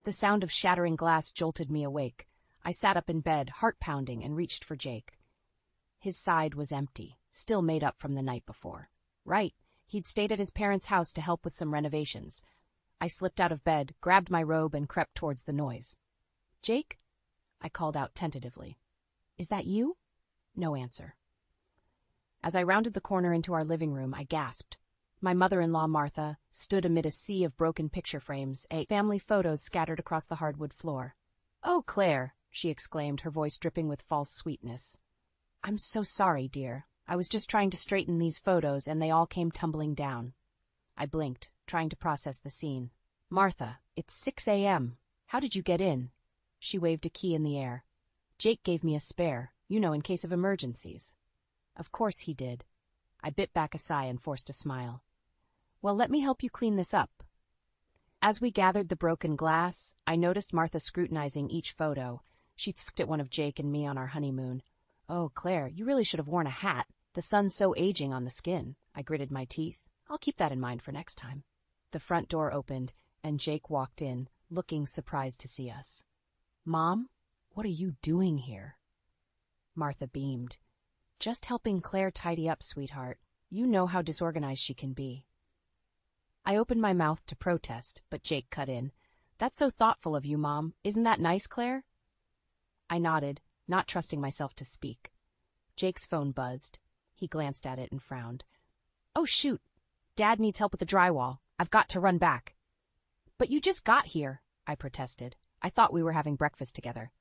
The sound of shattering glass jolted me awake. I sat up in bed, heart pounding, and reached for Jake. His side was empty, still made up from the night before. Right, he'd stayed at his parents' house to help with some renovations. I slipped out of bed, grabbed my robe, and crept towards the noise. "Jake?" I called out tentatively. "Is that you?" No answer. As I rounded the corner into our living room, I gasped. My mother-in-law, Martha, stood amid a sea of broken picture frames, family photos scattered across the hardwood floor. "Oh, Claire," she exclaimed, her voice dripping with false sweetness. "I'm so sorry, dear. I was just trying to straighten these photos, and they all came tumbling down." I blinked, trying to process the scene. "Martha, it's 6 a.m. How did you get in?" She waved a key in the air. "Jake gave me a spare, in case of emergencies." "Of course he did." I bit back a sigh and forced a smile. "Well, let me help you clean this up." As we gathered the broken glass, I noticed Martha scrutinizing each photo. She looked at one of Jake and me on our honeymoon. "Oh, Claire, you really should have worn a hat. The sun's so aging on the skin." I gritted my teeth. "I'll keep that in mind for next time." The front door opened, and Jake walked in, looking surprised to see us. "Mom, what are you doing here?" Martha beamed. "Just helping Claire tidy up, sweetheart. You know how disorganized she can be." I opened my mouth to protest, but Jake cut in. "That's so thoughtful of you, Mom. Isn't that nice, Claire?" I nodded, not trusting myself to speak. Jake's phone buzzed. He glanced at it and frowned. "Oh, shoot. Dad needs help with the drywall. I've got to run back." "But you just got here," I protested. "I thought we were having breakfast together."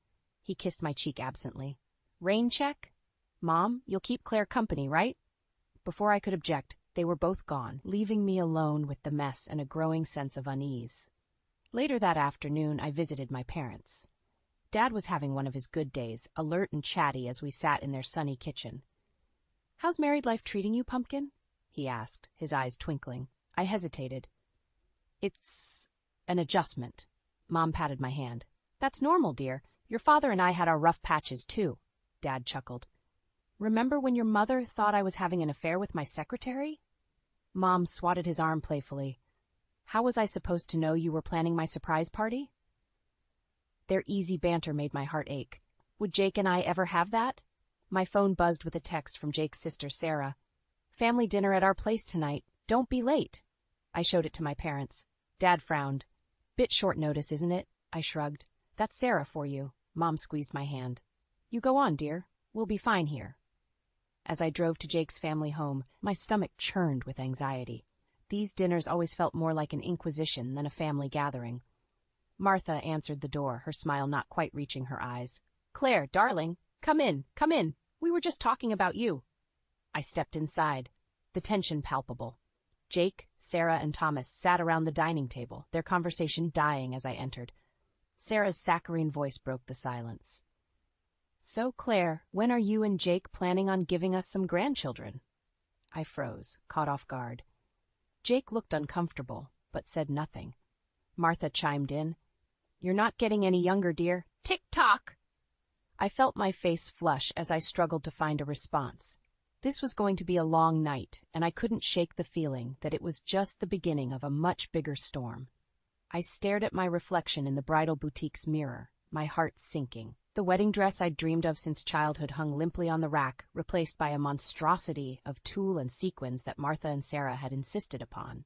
He kissed my cheek absently. "Rain check? Mom, you'll keep Claire company, right?" Before I could object, they were both gone, leaving me alone with the mess and a growing sense of unease. Later that afternoon, I visited my parents. Dad was having one of his good days, alert and chatty as we sat in their sunny kitchen. "How's married life treating you, Pumpkin?" he asked, his eyes twinkling. I hesitated. "It's an adjustment." Mom patted my hand. "That's normal, dear. Your father and I had our rough patches, too." Dad chuckled. "Remember when your mother thought I was having an affair with my secretary?" Mom swatted his arm playfully. "How was I supposed to know you were planning my surprise party?" Their easy banter made my heart ache. Would Jake and I ever have that? My phone buzzed with a text from Jake's sister, Sarah. "Family dinner at our place tonight. Don't be late." I showed it to my parents. Dad frowned. "Bit short notice, isn't it?" I shrugged. "That's Sarah for you." Mom squeezed my hand. "You go on, dear. We'll be fine here." As I drove to Jake's family home, my stomach churned with anxiety. These dinners always felt more like an inquisition than a family gathering. Martha answered the door, her smile not quite reaching her eyes. "Claire, darling, come in, come in. We were just talking about you." I stepped inside, the tension palpable. Jake, Sarah, and Thomas sat around the dining table, their conversation dying as I entered. Sarah's saccharine voice broke the silence. "So, Claire, when are you and Jake planning on giving us some grandchildren?" I froze, caught off guard. Jake looked uncomfortable, but said nothing. Martha chimed in. "You're not getting any younger, dear. Tick-tock!" I felt my face flush as I struggled to find a response. This was going to be a long night, and I couldn't shake the feeling that it was just the beginning of a much bigger storm. I stared at my reflection in the bridal boutique's mirror, my heart sinking. The wedding dress I'd dreamed of since childhood hung limply on the rack, replaced by a monstrosity of tulle and sequins that Martha and Sarah had insisted upon.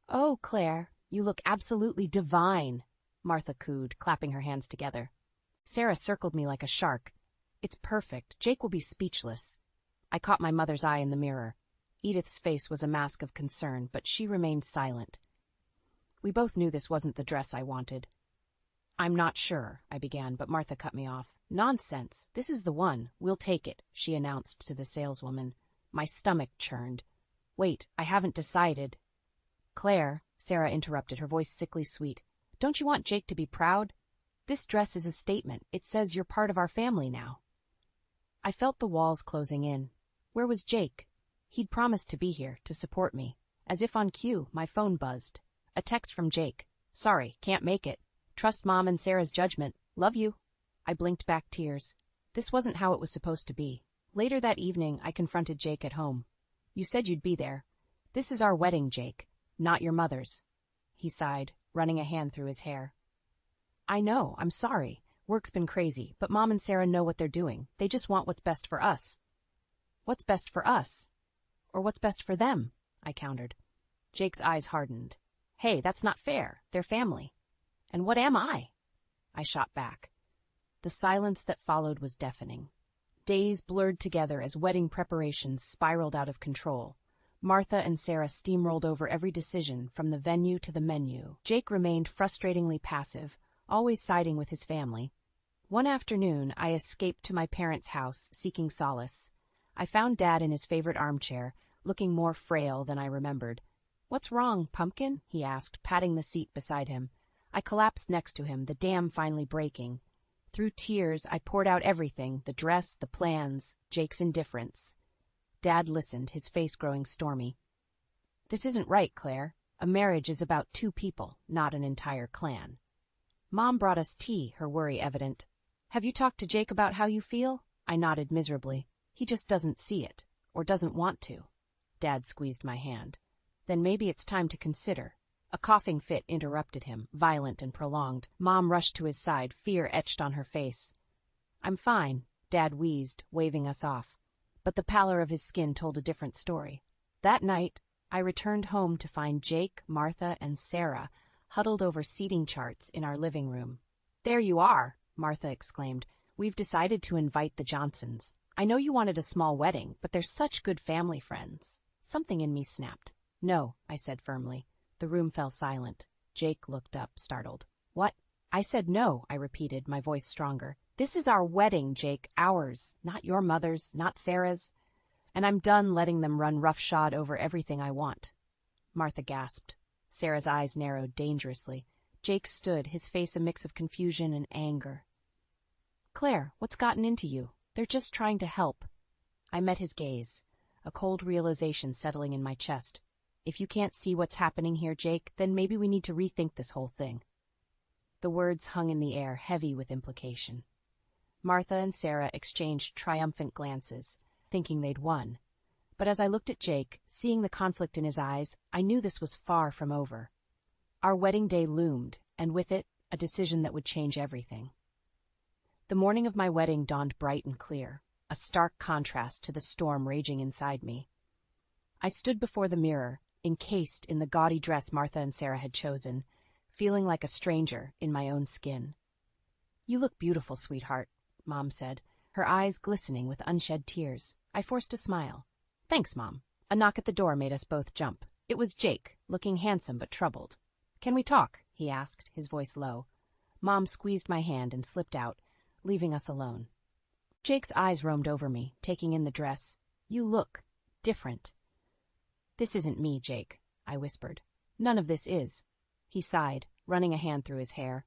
"Oh, Claire, you look absolutely divine," Martha cooed, clapping her hands together. Sarah circled me like a shark. "It's perfect. Jake will be speechless." I caught my mother's eye in the mirror. Edith's face was a mask of concern, but she remained silent. We both knew this wasn't the dress I wanted. "I'm not sure," I began, but Martha cut me off. "Nonsense. This is the one. We'll take it," she announced to the saleswoman. My stomach churned. "Wait, I haven't decided." "Claire," Sarah interrupted, her voice sickly sweet, "don't you want Jake to be proud? This dress is a statement. It says you're part of our family now." I felt the walls closing in. Where was Jake? He'd promised to be here, to support me. As if on cue, my phone buzzed. A text from Jake. "Sorry, can't make it. Trust Mom and Sarah's judgment. Love you." I blinked back tears. This wasn't how it was supposed to be. Later that evening, I confronted Jake at home. "You said you'd be there. This is our wedding, Jake, not your mother's." He sighed, running a hand through his hair. I know, I'm sorry. Work's been crazy, but Mom and Sarah know what they're doing. They just want what's best for us. What's best for us? Or what's best for them? I countered. Jake's eyes hardened. Hey, that's not fair. They're family. And what am I? I shot back. The silence that followed was deafening. Days blurred together as wedding preparations spiraled out of control. Martha and Sarah steamrolled over every decision, from the venue to the menu. Jake remained frustratingly passive, always siding with his family. One afternoon, I escaped to my parents' house, seeking solace. I found Dad in his favorite armchair, looking more frail than I remembered. What's wrong, Pumpkin? He asked, patting the seat beside him. I collapsed next to him, the dam finally breaking. Through tears, I poured out everything, the dress, the plans, Jake's indifference. Dad listened, his face growing stormy. This isn't right, Claire. A marriage is about two people, not an entire clan. Mom brought us tea, her worry evident. Have you talked to Jake about how you feel? I nodded miserably. He just doesn't see it, or doesn't want to. Dad squeezed my hand. Then maybe it's time to consider. A coughing fit interrupted him, violent and prolonged. Mom rushed to his side, fear etched on her face. I'm fine, Dad wheezed, waving us off. But the pallor of his skin told a different story. That night, I returned home to find Jake, Martha, and Sarah huddled over seating charts in our living room. There you are, Martha exclaimed. We've decided to invite the Johnsons. I know you wanted a small wedding, but they're such good family friends. Something in me snapped. No, I said firmly. The room fell silent. Jake looked up, startled. What? I said no, I repeated, my voice stronger. This is our wedding, Jake, ours, not your mother's, not Sarah's. And I'm done letting them run roughshod over everything I want. Martha gasped. Sarah's eyes narrowed dangerously. Jake stood, his face a mix of confusion and anger. Claire, what's gotten into you? They're just trying to help. I met his gaze, a cold realization settling in my chest. If you can't see what's happening here, Jake, then maybe we need to rethink this whole thing. The words hung in the air, heavy with implication. Martha and Sarah exchanged triumphant glances, thinking they'd won. But as I looked at Jake, seeing the conflict in his eyes, I knew this was far from over. Our wedding day loomed, and with it, a decision that would change everything. The morning of my wedding dawned bright and clear, a stark contrast to the storm raging inside me. I stood before the mirror, encased in the gaudy dress Martha and Sarah had chosen, feeling like a stranger in my own skin. You look beautiful, sweetheart, Mom said, her eyes glistening with unshed tears. I forced a smile. Thanks, Mom. A knock at the door made us both jump. It was Jake, looking handsome but troubled. Can we talk? He asked, his voice low. Mom squeezed my hand and slipped out, leaving us alone. Jake's eyes roamed over me, taking in the dress. You look different. This isn't me, Jake, I whispered. None of this is. He sighed, running a hand through his hair.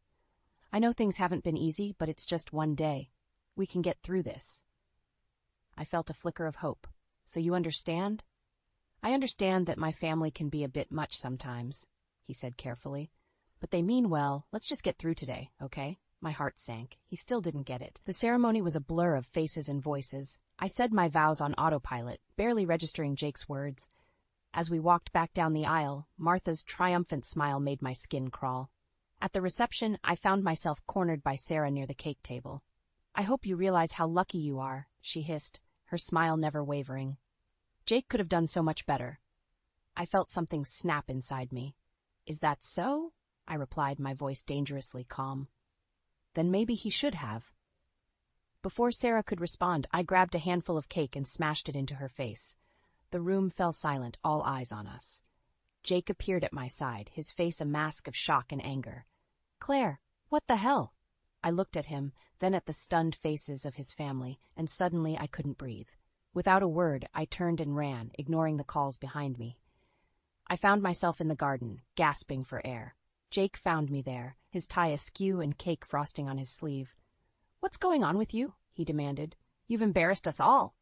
I know things haven't been easy, but it's just one day. We can get through this. I felt a flicker of hope. So you understand? I understand that my family can be a bit much sometimes, he said carefully. But they mean well. Let's just get through today, okay? My heart sank. He still didn't get it. The ceremony was a blur of faces and voices. I said my vows on autopilot, barely registering Jake's words. As we walked back down the aisle, Martha's triumphant smile made my skin crawl. At the reception, I found myself cornered by Sarah near the cake table. I hope you realize how lucky you are, she hissed, her smile never wavering. Jake could have done so much better. I felt something snap inside me. Is that so? I replied, my voice dangerously calm. Then maybe he should have. Before Sarah could respond, I grabbed a handful of cake and smashed it into her face. The room fell silent, all eyes on us. Jake appeared at my side, his face a mask of shock and anger. Claire, what the hell? I looked at him, then at the stunned faces of his family, and suddenly I couldn't breathe. Without a word, I turned and ran, ignoring the calls behind me. I found myself in the garden, gasping for air. Jake found me there, his tie askew and cake frosting on his sleeve. What's going on with you? He demanded. You've embarrassed us all.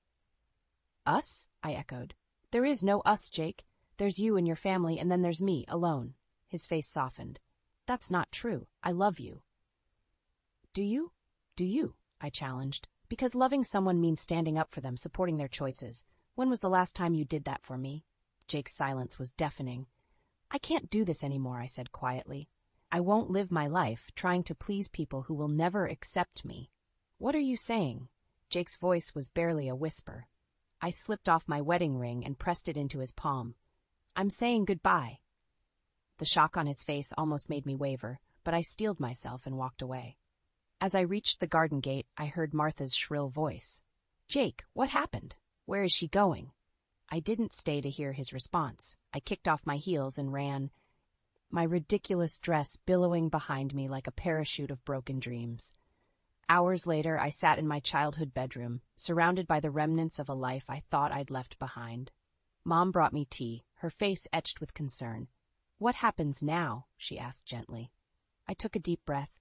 Us? I echoed. There is no us, Jake. There's you and your family, and then there's me, alone. His face softened. That's not true. I love you. Do you? Do you? I challenged. Because loving someone means standing up for them, supporting their choices. When was the last time you did that for me? Jake's silence was deafening. I can't do this anymore, I said quietly. I won't live my life trying to please people who will never accept me. What are you saying? Jake's voice was barely a whisper. I slipped off my wedding ring and pressed it into his palm. I'm saying goodbye. The shock on his face almost made me waver, but I steeled myself and walked away. As I reached the garden gate, I heard Martha's shrill voice. Jake, what happened? Where is she going? I didn't stay to hear his response. I kicked off my heels and ran, my ridiculous dress billowing behind me like a parachute of broken dreams. Hours later, I sat in my childhood bedroom, surrounded by the remnants of a life I thought I'd left behind. Mom brought me tea, her face etched with concern. What happens now? She asked gently. I took a deep breath.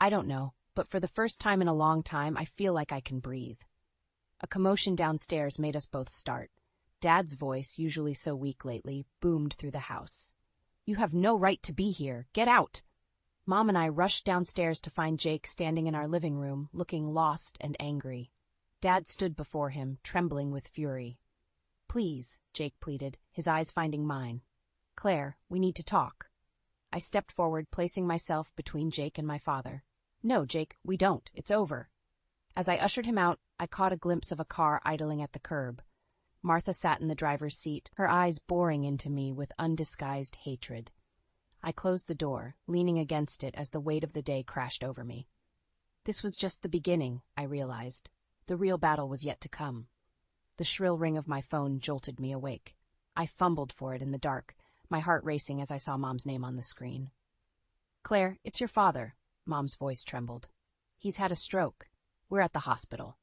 I don't know, but for the first time in a long time, I feel like I can breathe. A commotion downstairs made us both start. Dad's voice, usually so weak lately, boomed through the house. You have no right to be here. Get out! Mom and I rushed downstairs to find Jake standing in our living room, looking lost and angry. Dad stood before him, trembling with fury. Please, Jake pleaded, his eyes finding mine. Claire, we need to talk. I stepped forward, placing myself between Jake and my father. No, Jake, we don't. It's over. As I ushered him out, I caught a glimpse of a car idling at the curb. Martha sat in the driver's seat, her eyes boring into me with undisguised hatred. I closed the door, leaning against it as the weight of the day crashed over me. This was just the beginning, I realized. The real battle was yet to come. The shrill ring of my phone jolted me awake. I fumbled for it in the dark, my heart racing as I saw Mom's name on the screen. Claire, it's your father. Mom's voice trembled. He's had a stroke. We're at the hospital.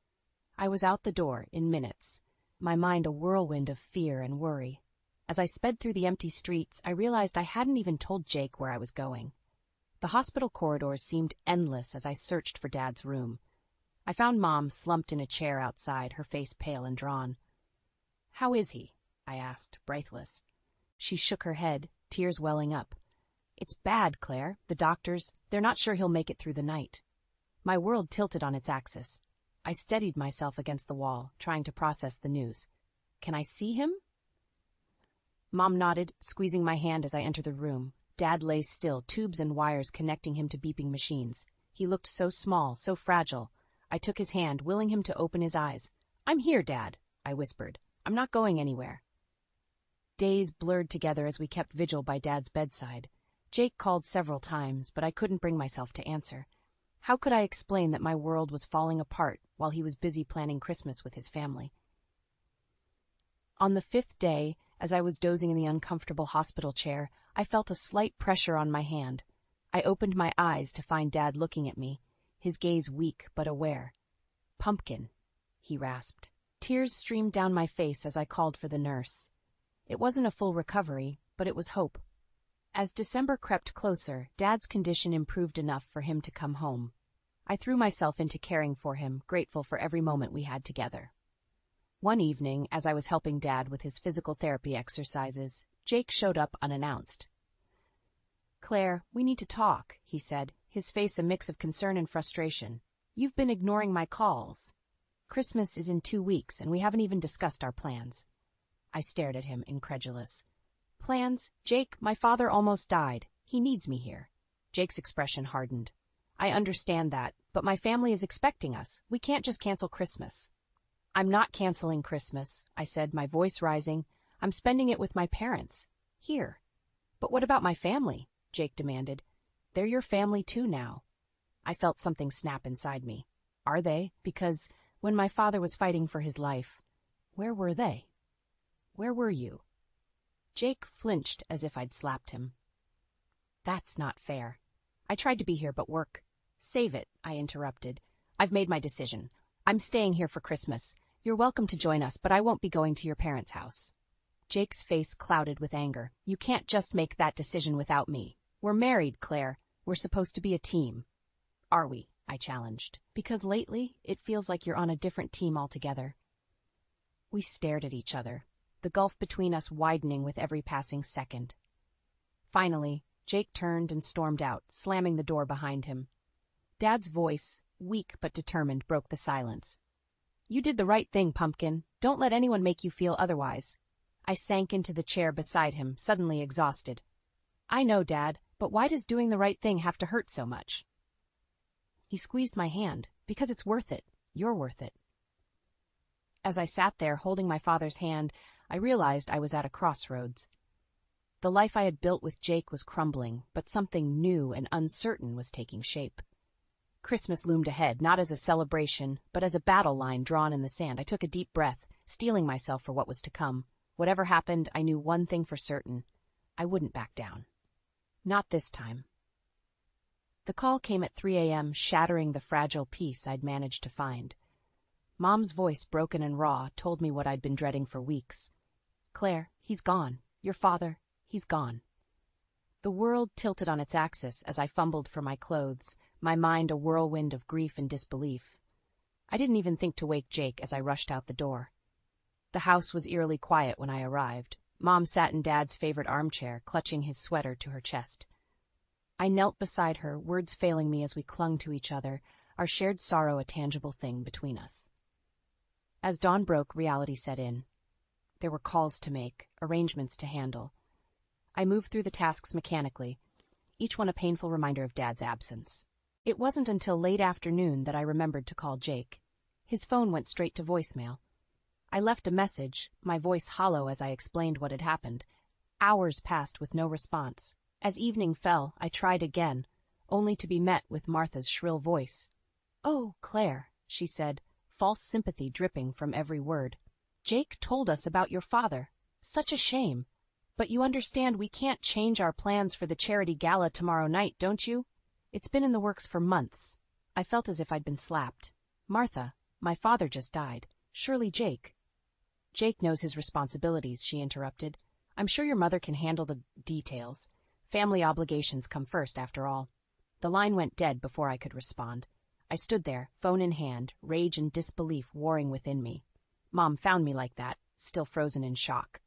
I was out the door in minutes, my mind a whirlwind of fear and worry. As I sped through the empty streets, I realized I hadn't even told Jake where I was going. The hospital corridors seemed endless as I searched for Dad's room. I found Mom slumped in a chair outside, her face pale and drawn. How is he? I asked, breathless. She shook her head, tears welling up. It's bad, Claire. The doctors, they're not sure he'll make it through the night. My world tilted on its axis. I steadied myself against the wall, trying to process the news. Can I see him? Mom nodded, squeezing my hand as I entered the room. Dad lay still, tubes and wires connecting him to beeping machines. He looked so small, so fragile. I took his hand, willing him to open his eyes. I'm here, Dad, I whispered. I'm not going anywhere. Days blurred together as we kept vigil by Dad's bedside. Jake called several times, but I couldn't bring myself to answer. How could I explain that my world was falling apart while he was busy planning Christmas with his family? On the 5th day, as I was dozing in the uncomfortable hospital chair, I felt a slight pressure on my hand. I opened my eyes to find Dad looking at me, his gaze weak but aware. Pumpkin, he rasped. Tears streamed down my face as I called for the nurse. It wasn't a full recovery, but it was hope. As December crept closer, Dad's condition improved enough for him to come home. I threw myself into caring for him, grateful for every moment we had together. One evening, as I was helping Dad with his physical therapy exercises, Jake showed up unannounced. Claire, we need to talk, he said, his face a mix of concern and frustration. You've been ignoring my calls. Christmas is in 2 weeks, and we haven't even discussed our plans. I stared at him, incredulous. Plans? Jake, my father almost died. He needs me here. Jake's expression hardened. I understand that, but my family is expecting us. We can't just cancel Christmas. I'm not canceling Christmas, I said, my voice rising. I'm spending it with my parents. Here. But what about my family? Jake demanded. They're your family too now. I felt something snap inside me. Are they? Because when my father was fighting for his life, where were they? Where were you? Jake flinched as if I'd slapped him. That's not fair. I tried to be here, but work. Save it, I interrupted. I've made my decision. I'm staying here for Christmas. You're welcome to join us, but I won't be going to your parents' house. Jake's face clouded with anger. You can't just make that decision without me. We're married, Claire. We're supposed to be a team. Are we? I challenged. Because lately, it feels like you're on a different team altogether. We stared at each other, the gulf between us widening with every passing second. Finally, Jake turned and stormed out, slamming the door behind him. Dad's voice, weak but determined, broke the silence. You did the right thing, Pumpkin. Don't let anyone make you feel otherwise. I sank into the chair beside him, suddenly exhausted. I know, Dad, But why does doing the right thing have to hurt so much? He squeezed my hand. Because it's worth it. You're worth it. As I sat there holding my father's hand, I realized I was at a crossroads. The life I had built with Jake was crumbling, but something new and uncertain was taking shape. Christmas loomed ahead, not as a celebration, but as a battle line drawn in the sand. I took a deep breath, steeling myself for what was to come. Whatever happened, I knew one thing for certain. I wouldn't back down. Not this time. The call came at 3 a.m., shattering the fragile peace I'd managed to find. Mom's voice, broken and raw, told me what I'd been dreading for weeks. Claire, he's gone. Your father, he's gone. The world tilted on its axis as I fumbled for my clothes, my mind a whirlwind of grief and disbelief. I didn't even think to wake Jake as I rushed out the door. The house was eerily quiet when I arrived. Mom sat in Dad's favorite armchair, clutching his sweater to her chest. I knelt beside her, words failing me as we clung to each other, our shared sorrow a tangible thing between us. As dawn broke, reality set in. There were calls to make, arrangements to handle. I moved through the tasks mechanically, each one a painful reminder of Dad's absence. It wasn't until late afternoon that I remembered to call Jake. His phone went straight to voicemail. I left a message, my voice hollow as I explained what had happened. Hours passed with no response. As evening fell, I tried again, only to be met with Martha's shrill voice. "Oh, Claire," she said, false sympathy dripping from every word. "Jake told us about your father. Such a shame. But you understand we can't change our plans for the charity gala tomorrow night, don't you? It's been in the works for months." I felt as if I'd been slapped. "Martha, my father just died. Surely Jake." "Jake knows his responsibilities," she interrupted. "I'm sure your mother can handle the details. Family obligations come first, after all." The line went dead before I could respond. I stood there, phone in hand, rage and disbelief warring within me. Mom found me like that, still frozen in shock.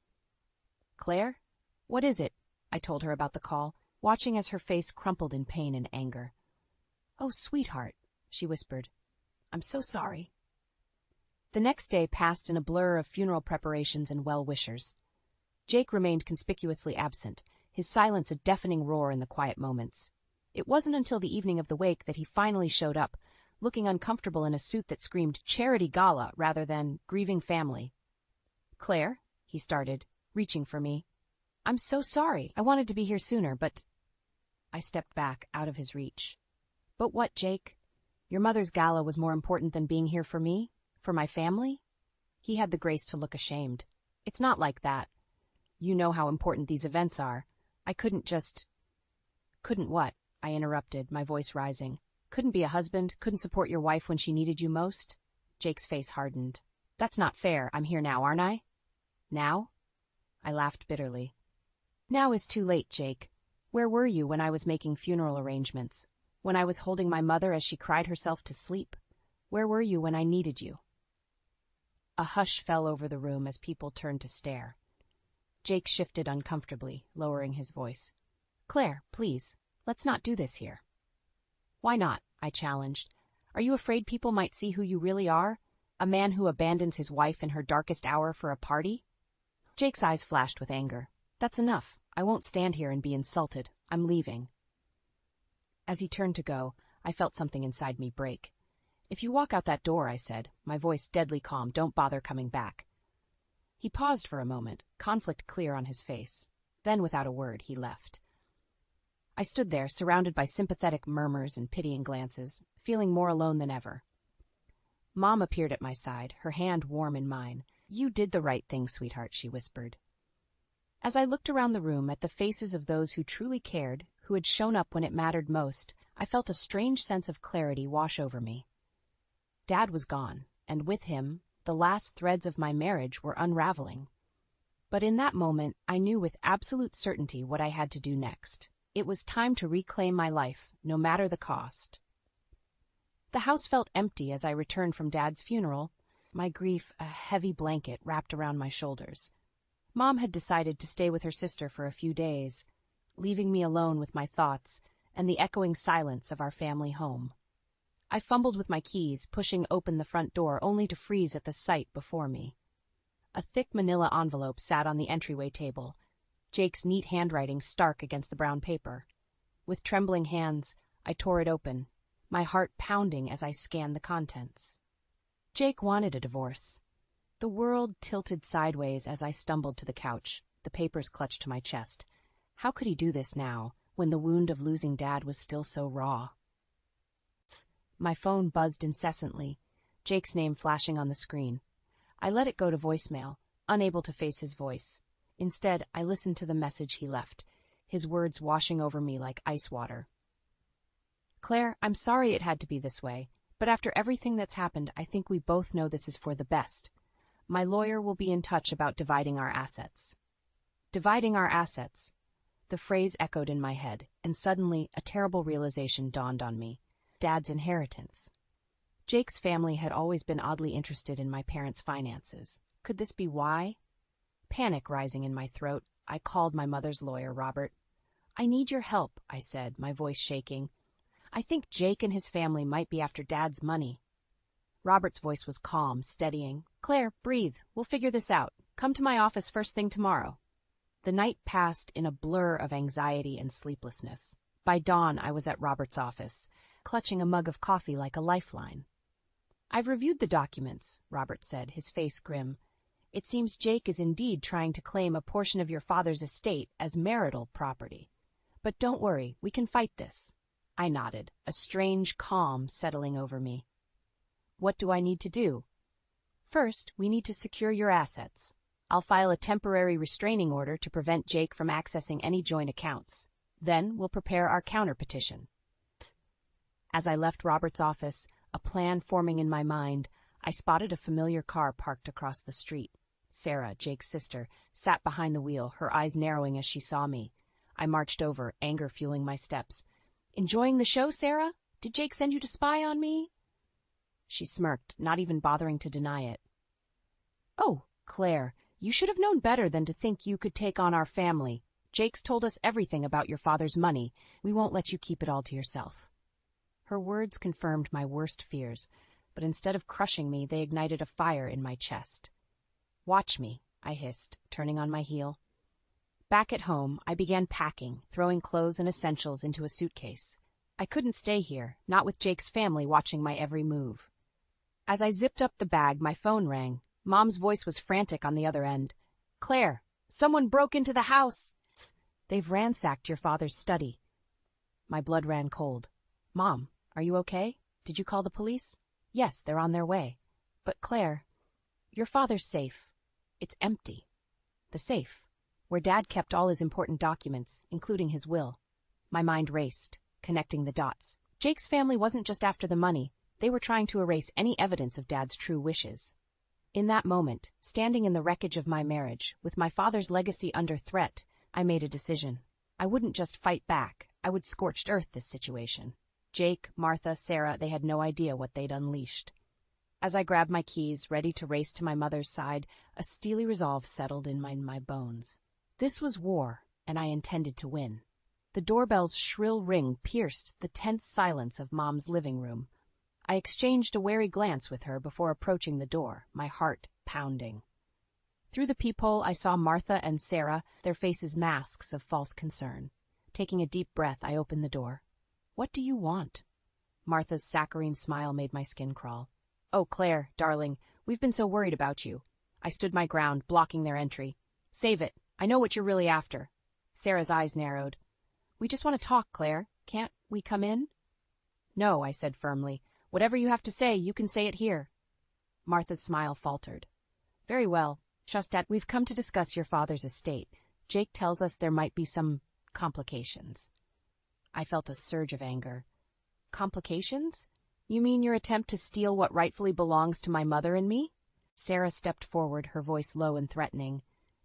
"Claire? What is it?" I told her about the call, watching as her face crumpled in pain and anger. "Oh, sweetheart," she whispered. "I'm so sorry." The next day passed in a blur of funeral preparations and well-wishers. Jake remained conspicuously absent, his silence a deafening roar in the quiet moments. It wasn't until the evening of the wake that he finally showed up, looking uncomfortable in a suit that screamed charity gala rather than grieving family. "Claire," he started, reaching for me. "I'm so sorry. I wanted to be here sooner, but—" I stepped back, out of his reach. "But what, Jake? Your mother's gala was more important than being here for me? For my family?" He had the grace to look ashamed. "It's not like that. You know how important these events are. I couldn't just—" "Couldn't what?" I interrupted, my voice rising. "Couldn't be a husband, couldn't support your wife when she needed you most?" Jake's face hardened. "That's not fair. I'm here now, aren't I?" "Now?" I laughed bitterly. "Now is too late, Jake. Where were you when I was making funeral arrangements? When I was holding my mother as she cried herself to sleep? Where were you when I needed you?" A hush fell over the room as people turned to stare. Jake shifted uncomfortably, lowering his voice. "Claire, please, let's not do this here." "Why not?" I challenged. "Are you afraid people might see who you really are? A man who abandons his wife in her darkest hour for a party?" Jake's eyes flashed with anger. "That's enough. I won't stand here and be insulted. I'm leaving." As he turned to go, I felt something inside me break. "If you walk out that door," I said, my voice deadly calm, "don't bother coming back." He paused for a moment, conflict clear on his face. Then, without a word, he left. I stood there, surrounded by sympathetic murmurs and pitying glances, feeling more alone than ever. Mom appeared at my side, her hand warm in mine. "You did the right thing, sweetheart," she whispered. As I looked around the room at the faces of those who truly cared, who had shown up when it mattered most, I felt a strange sense of clarity wash over me. Dad was gone, and with him, the last threads of my marriage were unraveling. But in that moment, I knew with absolute certainty what I had to do next. It was time to reclaim my life, no matter the cost. The house felt empty as I returned from Dad's funeral, my grief a heavy blanket wrapped around my shoulders. Mom had decided to stay with her sister for a few days, leaving me alone with my thoughts and the echoing silence of our family home. I fumbled with my keys, pushing open the front door only to freeze at the sight before me. A thick manila envelope sat on the entryway table, Jake's neat handwriting stark against the brown paper. With trembling hands, I tore it open, my heart pounding as I scanned the contents. Jake wanted a divorce. The world tilted sideways as I stumbled to the couch, the papers clutched to my chest. How could he do this now, when the wound of losing Dad was still so raw? My phone buzzed incessantly, Jake's name flashing on the screen. I let it go to voicemail, unable to face his voice. Instead, I listened to the message he left, his words washing over me like ice water. Claire, I'm sorry it had to be this way, but after everything that's happened, I think we both know this is for the best. My lawyer will be in touch about dividing our assets. Dividing our assets. The phrase echoed in my head, and suddenly a terrible realization dawned on me. Dad's inheritance. Jake's family had always been oddly interested in my parents' finances. Could this be why? Panic rising in my throat, I called my mother's lawyer, Robert. I need your help, I said, my voice shaking. I think Jake and his family might be after Dad's money. Robert's voice was calm, steadying. Claire, breathe. We'll figure this out. Come to my office first thing tomorrow. The night passed in a blur of anxiety and sleeplessness. By dawn, I was at Robert's office, clutching a mug of coffee like a lifeline. I've reviewed the documents, Robert said, his face grim. It seems Jake is indeed trying to claim a portion of your father's estate as marital property. But don't worry, we can fight this. I nodded, a strange calm settling over me. What do I need to do? First, we need to secure your assets. I'll file a temporary restraining order to prevent Jake from accessing any joint accounts. Then we'll prepare our counterpetition. As I left Robert's office, a plan forming in my mind, I spotted a familiar car parked across the street. Sarah, Jake's sister, sat behind the wheel, her eyes narrowing as she saw me. I marched over, anger fueling my steps. Enjoying the show, Sarah? Did Jake send you to spy on me? She smirked, not even bothering to deny it. Oh, Claire, you should have known better than to think you could take on our family. Jake's told us everything about your father's money. We won't let you keep it all to yourself. Her words confirmed my worst fears, but instead of crushing me, they ignited a fire in my chest. Watch me, I hissed, turning on my heel. Back at home, I began packing, throwing clothes and essentials into a suitcase. I couldn't stay here, not with Jake's family watching my every move. As I zipped up the bag, my phone rang. Mom's voice was frantic on the other end. Claire, someone broke into the house. They've ransacked your father's study. My blood ran cold. Mom, are you okay? Did you call the police? Yes, they're on their way. But Claire, your father's safe. It's empty. The safe, where Dad kept all his important documents, including his will. My mind raced, connecting the dots. Jake's family wasn't just after the money. They were trying to erase any evidence of Dad's true wishes. In that moment, standing in the wreckage of my marriage, with my father's legacy under threat, I made a decision. I wouldn't just fight back. I would scorched earth this situation. Jake, Martha, Sarah, they had no idea what they'd unleashed. As I grabbed my keys, ready to race to my mother's side, a steely resolve settled in my bones. This was war, and I intended to win. The doorbell's shrill ring pierced the tense silence of Mom's living room. I exchanged a wary glance with her before approaching the door, my heart pounding. Through the peephole, I saw Martha and Sarah, their faces masks of false concern. Taking a deep breath, I opened the door. What do you want? Martha's saccharine smile made my skin crawl. Oh, Claire, darling, we've been so worried about you. I stood my ground, blocking their entry. Save it. I know what you're really after. Sarah's eyes narrowed. We just want to talk, Claire. Can't we come in? No, I said firmly. Whatever you have to say, you can say it here. Martha's smile faltered. Very well. Shustat, we've come to discuss your father's estate. Jake tells us there might be some complications. I felt a surge of anger. Complications? You mean your attempt to steal what rightfully belongs to my mother and me? Sarah stepped forward, her voice low and threatening.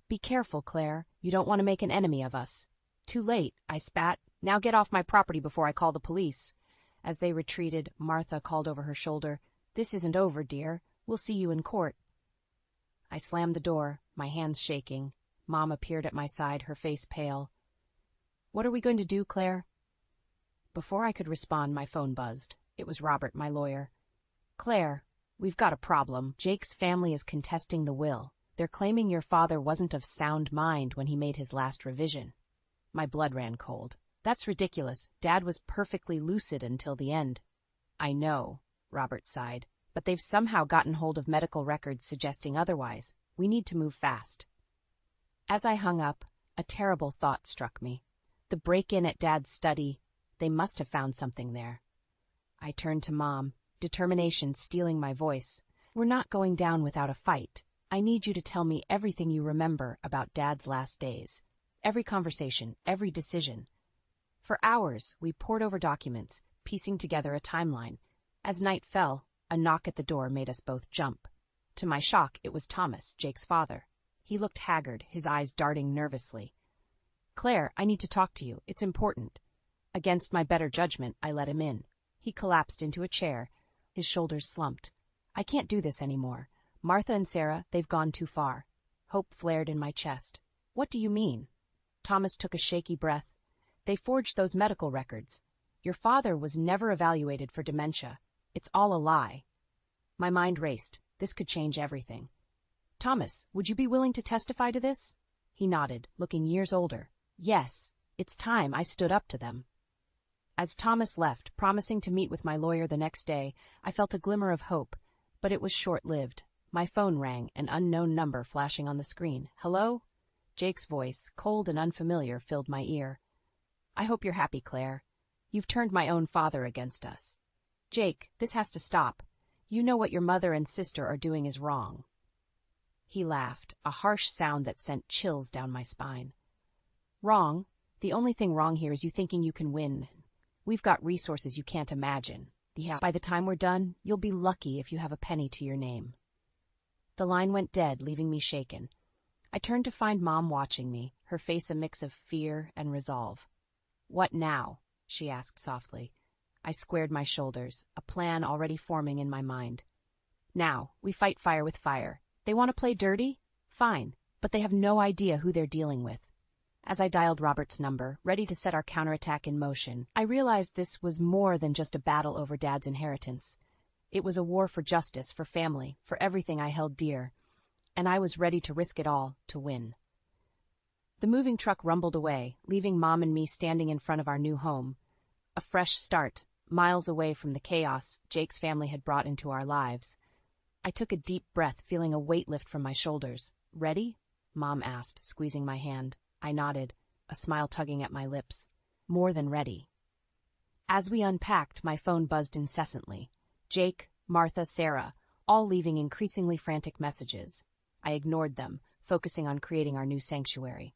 Be careful, Claire. You don't want to make an enemy of us. Too late, I spat. Now get off my property before I call the police. As they retreated, Martha called over her shoulder. This isn't over, dear. We'll see you in court. I slammed the door, my hands shaking. Mom appeared at my side, her face pale. What are we going to do, Claire? Before I could respond, my phone buzzed. It was Robert, my lawyer. Claire, we've got a problem. Jake's family is contesting the will. They're claiming your father wasn't of sound mind when he made his last revision. My blood ran cold. That's ridiculous. Dad was perfectly lucid until the end. I know, Robert sighed, but they've somehow gotten hold of medical records suggesting otherwise. We need to move fast. As I hung up, a terrible thought struck me. The break-in at Dad's study, they must have found something there. I turned to Mom, determination stealing my voice. We're not going down without a fight. I need you to tell me everything you remember about Dad's last days. Every conversation, every decision. For hours, we pored over documents, piecing together a timeline. As night fell, a knock at the door made us both jump. To my shock, it was Thomas, Jake's father. He looked haggard, his eyes darting nervously. Claire, I need to talk to you. It's important. Against my better judgment, I let him in. He collapsed into a chair. His shoulders slumped. I can't do this anymore. Martha and Sarah, they've gone too far. Hope flared in my chest. What do you mean? Thomas took a shaky breath. They forged those medical records. Your father was never evaluated for dementia. It's all a lie. My mind raced. This could change everything. Thomas, would you be willing to testify to this? He nodded, looking years older. Yes, it's time I stood up to them. As Thomas left, promising to meet with my lawyer the next day, I felt a glimmer of hope, but it was short-lived. My phone rang, an unknown number flashing on the screen. Hello? Jake's voice, cold and unfamiliar, filled my ear. I hope you're happy, Claire. You've turned my own father against us. Jake, this has to stop. You know what your mother and sister are doing is wrong. He laughed, a harsh sound that sent chills down my spine. Wrong? The only thing wrong here is you thinking you can win. We've got resources you can't imagine. Yeah, by the time we're done, you'll be lucky if you have a penny to your name. The line went dead, leaving me shaken. I turned to find Mom watching me, her face a mix of fear and resolve. What now? She asked softly. I squared my shoulders, a plan already forming in my mind. Now, we fight fire with fire. They want to play dirty? Fine, but they have no idea who they're dealing with. As I dialed Robert's number, ready to set our counterattack in motion, I realized this was more than just a battle over Dad's inheritance. It was a war for justice, for family, for everything I held dear, and I was ready to risk it all to win. The moving truck rumbled away, leaving Mom and me standing in front of our new home. A fresh start, miles away from the chaos Jake's family had brought into our lives. I took a deep breath, feeling a weight lift from my shoulders. Ready? Mom asked, squeezing my hand. I nodded, a smile tugging at my lips. More than ready. As we unpacked, my phone buzzed incessantly. Jake, Martha, Sarah, all leaving increasingly frantic messages. I ignored them, focusing on creating our new sanctuary.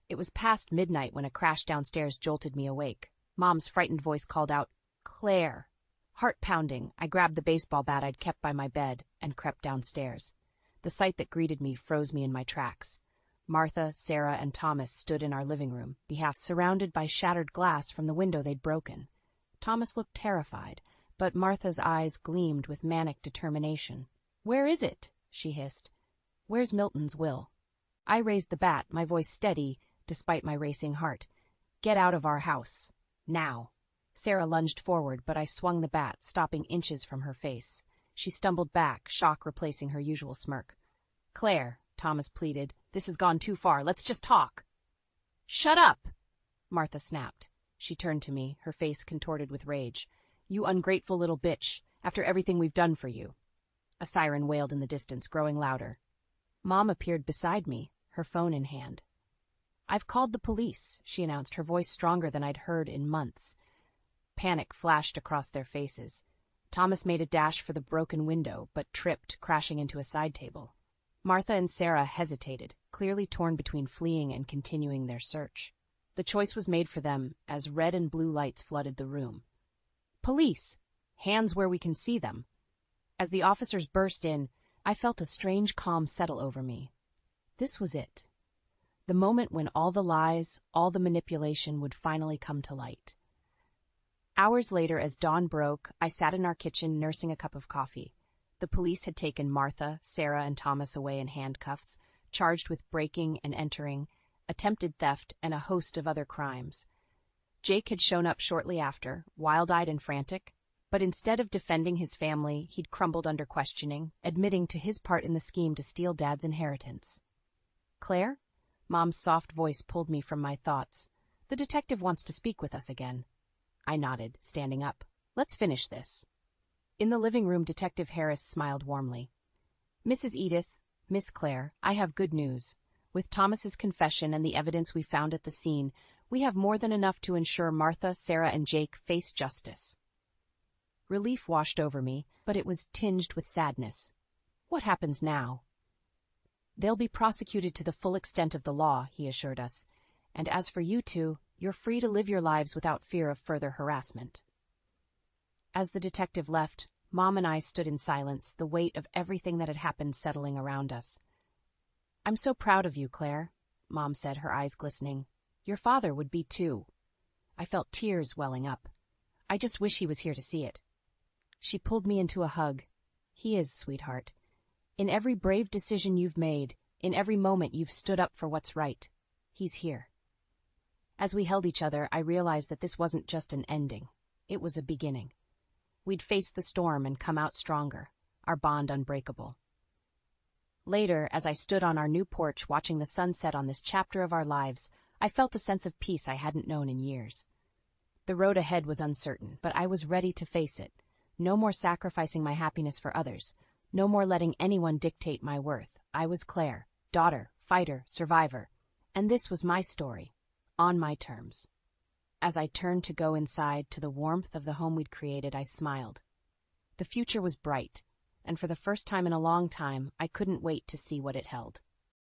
It was past midnight when a crash downstairs jolted me awake. Mom's frightened voice called out, Claire. Heart pounding, I grabbed the baseball bat I'd kept by my bed and crept downstairs. The sight that greeted me froze me in my tracks. Martha, Sarah, and Thomas stood in our living room, surrounded by shattered glass from the window they'd broken. Thomas looked terrified, but Martha's eyes gleamed with manic determination. Where is it? She hissed. Where's Milton's will? I raised the bat, my voice steady, despite my racing heart. Get out of our house. Now. Sarah lunged forward, but I swung the bat, stopping inches from her face. She stumbled back, shock replacing her usual smirk. Claire, Thomas pleaded, this has gone too far. Let's just talk. Shut up! Martha snapped. She turned to me, her face contorted with rage. You ungrateful little bitch, after everything we've done for you. A siren wailed in the distance, growing louder. Mom appeared beside me, her phone in hand. I've called the police, she announced, her voice stronger than I'd heard in months. Panic flashed across their faces. Thomas made a dash for the broken window, but tripped, crashing into a side table. Martha and Sarah hesitated, clearly torn between fleeing and continuing their search. The choice was made for them as red and blue lights flooded the room. Police! Hands where we can see them. As the officers burst in, I felt a strange calm settle over me. This was it. The moment when all the lies, all the manipulation would finally come to light. Hours later, as dawn broke, I sat in our kitchen nursing a cup of coffee. The police had taken Martha, Sarah, and Thomas away in handcuffs, charged with breaking and entering, attempted theft, and a host of other crimes. Jake had shown up shortly after, wild-eyed and frantic, but instead of defending his family, he'd crumbled under questioning, admitting to his part in the scheme to steal Dad's inheritance. Claire? Mom's soft voice pulled me from my thoughts. The detective wants to speak with us again. I nodded, standing up. Let's finish this. In the living room, Detective Harris smiled warmly. Mrs. Edith, Miss Claire, I have good news. With Thomas's confession and the evidence we found at the scene, we have more than enough to ensure Martha, Sarah, and Jake face justice. Relief washed over me, but it was tinged with sadness. What happens now? They'll be prosecuted to the full extent of the law, he assured us. And as for you two, you're free to live your lives without fear of further harassment. As the detective left, Mom and I stood in silence, the weight of everything that had happened settling around us. I'm so proud of you, Claire, Mom said, her eyes glistening. Your father would be too. I felt tears welling up. I just wish he was here to see it. She pulled me into a hug. He is, sweetheart. In every brave decision you've made, in every moment you've stood up for what's right, he's here. As we held each other, I realized that this wasn't just an ending. It was a beginning. We'd face the storm and come out stronger, our bond unbreakable. Later, as I stood on our new porch watching the sun set on this chapter of our lives, I felt a sense of peace I hadn't known in years. The road ahead was uncertain, but I was ready to face it. No more sacrificing my happiness for others. No more letting anyone dictate my worth. I was Claire, daughter, fighter, survivor. And this was my story, on my terms. As I turned to go inside to the warmth of the home we'd created, I smiled. The future was bright, and for the first time in a long time, I couldn't wait to see what it held.